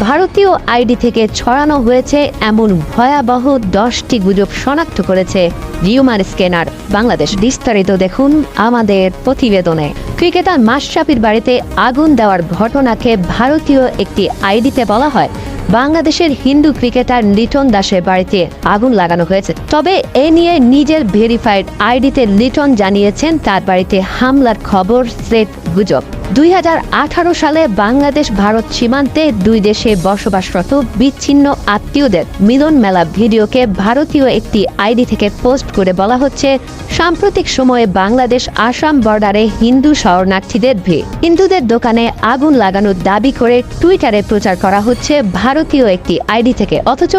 ভারতীয় আইডি থেকে ছড়ানো হয়েছে এমন ভয়াবহ 10টি গুজব শনাক্ত করেছে রিউমার স্ক্যানার বাংলাদেশ। বিস্তারিত দেখুন আমাদের প্রতিবেদনে। ক্রিকেটার মাশরাফির বাড়িতে আগুন দেওয়ার ঘটনাকে ভারতীয় একটি আইডিতে বলা হয় বাংলাদেশের হিন্দু ক্রিকেটার লিটন দাসের বাড়িতে আগুন লাগানো হয়েছে। তবে এ নিয়ে নিজের ভেরিফাইড আইডিতে লিটন জানিয়েছেন তার বাড়িতে হামলার খবর স্রেফ গুজব। 2018 সালে বাংলাদেশ ভারত সীমান্তে দুই দেশে বসবাসরত বিচ্ছিন্ন আত্মীয়দের মিলন মেলা ভিডিওকে ভারতীয় একটি আইডি থেকে পোস্ট করে বলা হচ্ছে সাম্প্রতিক সময়ে বাংলাদেশ আসাম বর্ডারে হিন্দু শরণার্থীদের ভিড়, হিন্দুদের দোকানে আগুন লাগানোর দাবি করে টুইটারে প্রচার করা হচ্ছে ভারতীয় একটি আইডি থেকে। অথচ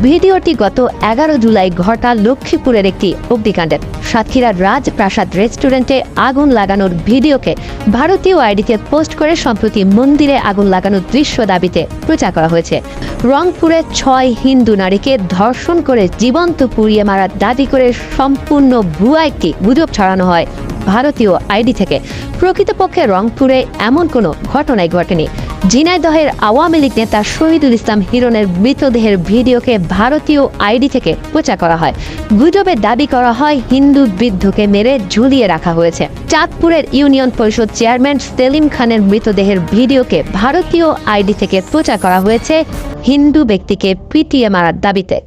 ভিডিওটি গত 11 জুলাই ঘটা লক্ষ্মীপুরের একটি অগ্নিকাণ্ডের। সাতক্ষীরার রাজপ্রাসাদ রেস্টুরেন্টে আগুন লাগানোর ভিডিওকে ভারতীয় আইডিতে পোস্ট করে সম্প্রতি মন্দিরে আগুন লাগানোর দৃশ্য দাবিতে প্রচার করা হয়েছে। রংপুরে 6 হিন্দু নারীকে ধর্ষণ করে জীবন্ত পুড়িয়ে মারার দাবি করে সম্পূর্ণ ভুয়া একটি গুজব ছড়ানো হয় ভারতীয় আইডি থেকে। প্রকৃতপক্ষে রংপুরে এমন কোনো ঘটনাই ঘটেনি। ঝিনাইদহের আওয়ামী লীগ নেতা শহীদুল ইসলাম হিরণের মৃতদেহের ভিডিওকে ভারতীয় আইডি থেকে প্রচার করা হয়। গুজবে দাবি করা হয় হিন্দু বৃদ্ধকে মেরে ঝুলিয়ে রাখা হয়েছে। চাঁদপুরের ইউনিয়ন পরিষদ চেয়ারম্যান সেলিম খানের মৃতদেহের ভিডিওকে ভারতীয় আইডি থেকে প্রচার করা হয়েছে হিন্দু ব্যক্তিকে পিটিয়ে মারার দাবিতে।